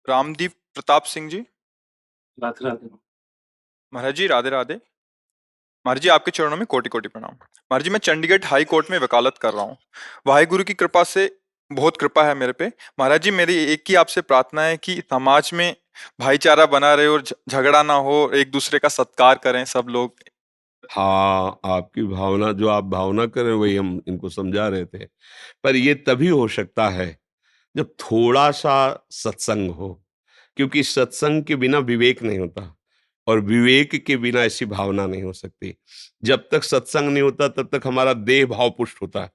रामदीप प्रताप सिंह जी। राधे राधे। महाराज जी राधे राधे। महाराज जी आपके चरणों में कोटि कोटि प्रणाम। महाराज जी मैं चंडीगढ़ हाई कोर्ट में वकालत कर रहा हूँ। वाहेगुरु की कृपा से बहुत कृपा है मेरे पे। महाराज जी मेरी एक ही आपसे प्रार्थना है कि समाज में भाईचारा बना रहे और झगड़ा ना हो, एक दूसरे का सत्कार करें सब लोग। हाँ, आपकी भावना जो आप भावना कर रहे हैं वही हम इनको समझा रहे थे। पर ये तभी हो सकता है जब थोड़ा सा सत्संग हो, क्योंकि सत्संग के बिना विवेक नहीं होता और विवेक के बिना ऐसी भावना नहीं हो सकती। जब तक सत्संग नहीं होता तब तक हमारा देह भाव पुष्ट होता है,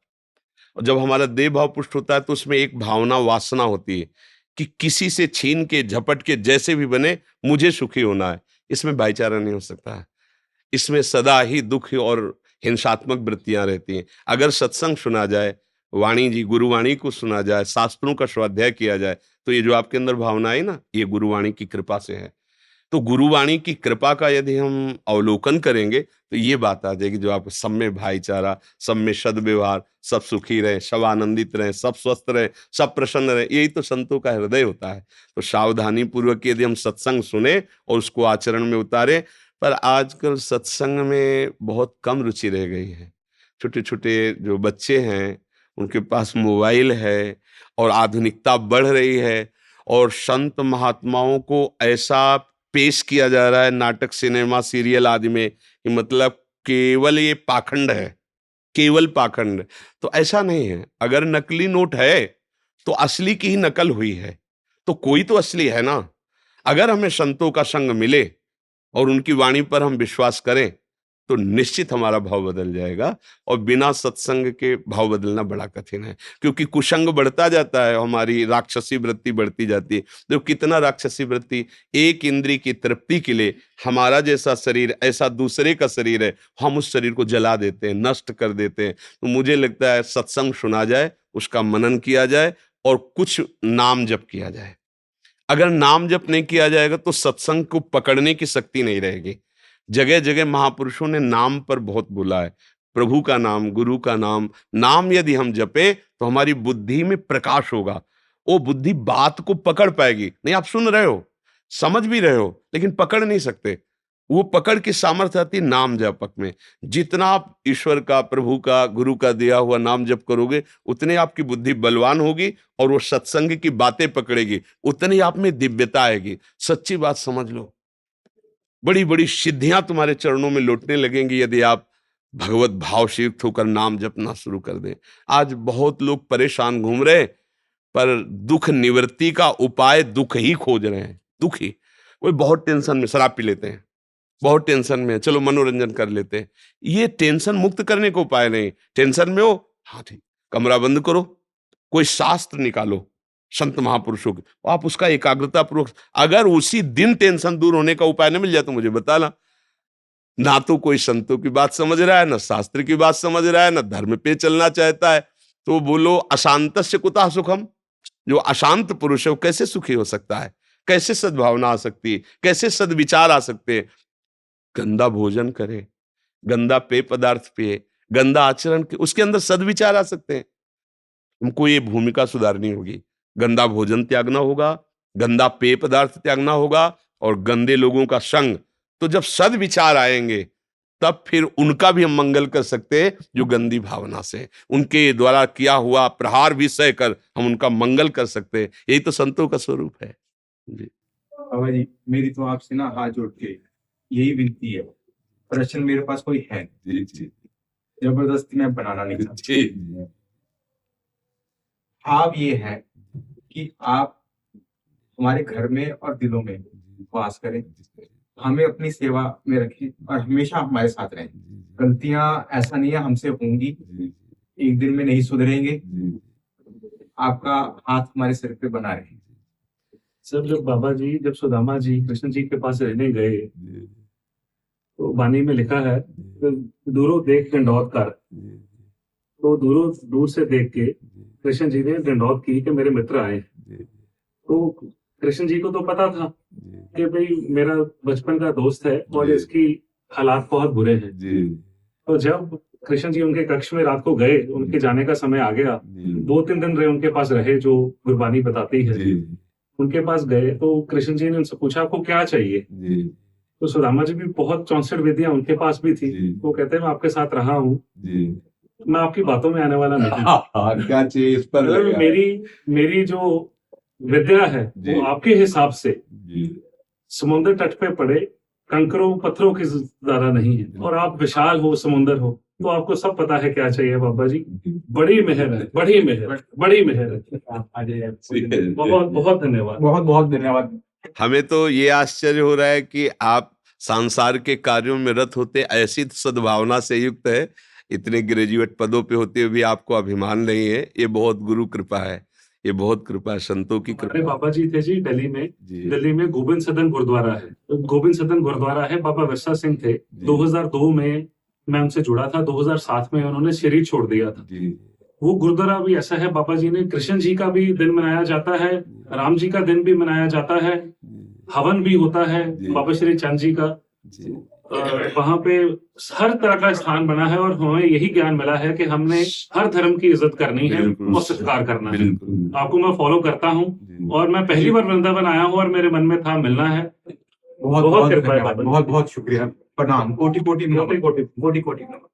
और जब हमारा देह भाव पुष्ट होता है तो उसमें एक भावना वासना होती है कि किसी से छीन के झपट के जैसे भी बने मुझे सुखी होना है। इसमें भाईचारा नहीं हो सकता है, इसमें सदा ही दुख और हिंसात्मक वृत्तियां रहती हैं। अगर सत्संग सुना जाए, वाणी जी गुरुवाणी को सुना जाए, शास्त्रों का स्वाध्याय किया जाए, तो ये जो आपके अंदर भावना है ना, ये गुरुवाणी की कृपा से है। तो गुरुवाणी की कृपा का यदि हम अवलोकन करेंगे तो ये बात आ जाएगी जो आप सब में भाईचारा, सब में सद्व्यवहार, सब सुखी रहे, सब आनंदित रहे, सब स्वस्थ रहे, सब प्रसन्न रहे, यही तो संतों का हृदय होता है। तो सावधानी पूर्वक यदि हम सत्संग सुने और उसको आचरण में उतारे। पर आजकल सत्संग में बहुत कम रुचि रह गई है। छोटे छोटे जो बच्चे हैं उनके पास मोबाइल है और आधुनिकता बढ़ रही है, और संत महात्माओं को ऐसा पेश किया जा रहा है नाटक, सिनेमा, सीरियल आदि में कि मतलब केवल ये पाखंड है, केवल पाखंड। तो ऐसा नहीं है। अगर नकली नोट है तो असली की ही नकल हुई है, तो कोई तो असली है ना। अगर हमें संतों का संग मिले और उनकी वाणी पर हम विश्वास करें तो निश्चित हमारा भाव बदल जाएगा। और बिना सत्संग के भाव बदलना बड़ा कठिन है, क्योंकि कुसंग बढ़ता जाता है, हमारी राक्षसी वृत्ति बढ़ती जाती है। तो कितना राक्षसी वृत्ति, एक इंद्री की तृप्ति के लिए हमारा जैसा शरीर ऐसा दूसरे का शरीर है, हम उस शरीर को जला देते हैं, नष्ट कर देते हैं। तो मुझे लगता है सत्संग सुना जाए, उसका मनन किया जाए और कुछ नाम जप किया जाए। अगर नाम जप नहीं किया जाएगा तो सत्संग को पकड़ने की शक्ति नहीं रहेगी। जगह जगह महापुरुषों ने नाम पर बहुत बोला है, प्रभु का नाम, गुरु का नाम। नाम यदि हम जपे तो हमारी बुद्धि में प्रकाश होगा, वो बुद्धि बात को पकड़ पाएगी। नहीं, आप सुन रहे हो, समझ भी रहे हो, लेकिन पकड़ नहीं सकते। वो पकड़ की सामर्थ्य आती है नाम जपक में। जितना आप ईश्वर का, प्रभु का, गुरु का दिया हुआ नाम जप करोगे, उतने आपकी बुद्धि बलवान होगी और वो सत्संग की बातें पकड़ेगी, उतनी आप में दिव्यता आएगी। सच्ची बात समझ लो, बड़ी बड़ी सिद्धियां तुम्हारे चरणों में लौटने लगेंगी यदि आप भगवत भाव से युक्त होकर नाम जपना शुरू कर दें। आज बहुत लोग परेशान घूम रहे, पर दुख निवृत्ति का उपाय दुख ही खोज रहे हैं। दुख ही, वो बहुत टेंशन में शराब पी लेते हैं, बहुत टेंशन में, चलो मनोरंजन कर लेते हैं। ये टेंशन मुक्त करने का उपाय नहीं। टेंशन में हो, हाँ ठीक, कमरा बंद करो, कोई शास्त्र निकालो संत महापुरुषों के, आप उसका एकाग्रता पूर्वक, अगर उसी दिन टेंशन दूर होने का उपाय न मिल जाए तो मुझे बताना। ना तो कोई संतों की बात समझ रहा है, ना शास्त्र की बात समझ रहा है, ना धर्म पे चलना चाहता है, तो बोलो अशांत से कुतः सुखम। जो अशांत पुरुष है वो कैसे सुखी हो सकता है? कैसे सद्भावना आ सकती है? कैसे सद्विचार आ सकते हैं? गंदा भोजन करे, गंदा पेय पदार्थ पिए, गंदा आचरण के, उसके अंदर सद्विचार आ सकते हैं। हमको ये भूमिका सुधारनी होगी। गंदा भोजन त्यागना होगा, गंदा पेय पदार्थ त्यागना होगा और गंदे लोगों का संग। तो जब सद्विचार आएंगे तब फिर उनका भी हम मंगल कर सकते हैं जो गंदी भावना से, उनके द्वारा किया हुआ प्रहार भी सहकर हम उनका मंगल कर सकते हैं। यही तो संतों का स्वरूप है जी। बाबा जी, मेरी तो आपसे ना हाथ जोड़ के यही विनती है, प्रश्न मेरे पास कोई है जी जी जबरदस्ती मैं बनाना नहीं चाहता। जी आप ये है कि आप हमारे घर में और दिलों में वास करें, हमें अपनी सेवा में रखें और हमेशा हमारे साथ रहें। गलतियां ऐसा नहीं है हमसे होंगी, एक दिन में नहीं सुधरेंगे। आपका हाथ हमारे सिर पे बना रहे। सर, जब बाबा जी, जब सुदामा जी कृष्ण जी के पास रहने गए तो वाणी में लिखा है दूरों देख दंडौत कर। तो दूर से देख के कृष्ण जी ने दंडौत की कि मेरे मित्र आए। तो कृष्ण जी को तो पता था कि भाई मेरा बचपन का दोस्त है और इसकी हालात बहुत बुरे हैं। तो जब कृष्ण जी उनके कक्ष में रात को गए, उनके जाने का समय आ गया, 2-3 दिन रहे, उनके पास रहे, जो गुरबानी बताती है। उनके पास गए तो कृष्ण जी ने उनसे पूछा आपको क्या चाहिए। जी तो सुदामा जी भी बहुत 64 विधियां उनके पास भी थी। जी वो कहते हैं मैं आपके साथ रहा हूँ, जी मैं आपकी बातों में आने वाला नहीं। हाँ, क्या चाहिए इस पर अगर लगा। मेरी जो विद्या है जी। वो आपके हिसाब से जी समुद्र तट पे पड़े कंकरों पत्थरों की ज्यादा नहीं है, और आप विशाल हो, समुद्र हो, तो आपको सब पता है क्या चाहिए बाबा जी। बड़ी मेहर है, बड़ी मेहर, बड़ी मेहर है। बहुत बहुत धन्यवाद। बहुत बहुत धन्यवाद। हमें तो ये आश्चर्य हो रहा है कि आप संसार के कार्यों में रत होते, ऐसी सद्भावना से युक्त है, इतने ग्रेजुएट पदों पे होते हुए भी आपको अभिमान नहीं है। ये बहुत गुरु कृपा है, ये बहुत कृपा है, संतों की हमारे कृपा। बाबा जी थे जी दिल्ली में। जी दिल्ली में गोबिंद सदन गुरुद्वारा है, तो गोबिंद सदन गुरुद्वारा है, बाबा विरसा सिंह थे। 2002 में मैं उनसे जुड़ा था, 2007 में उन्होंने शरीर छोड़ दिया था। जी वो गुरुद्वारा भी ऐसा है, बाबा जी ने कृष्ण जी का भी दिन मनाया जाता है, राम जी का दिन भी मनाया जाता है, हवन भी होता है जी। बाबा श्री चंद जी का। जी वहां पे हर तरह का स्थान बना है, और हमें यही ज्ञान मिला है कि हमने हर धर्म की इज्जत करनी है बिल्कुल। और सत्कार करना है। बिल्कुल। आपको मैं फॉलो करता हूँ, जी। और मैं पहली बार वृंदावन आया हूँ और मेरे मन में था मिलना है। बहुत बहुत बहुत कृपा है धन्यवाद, बाबा जी। बहुत बहुत शुक्रिया, प्रणाम, कोटि कोटि नमन। कोटि कोटि कोटि कोटि नमन।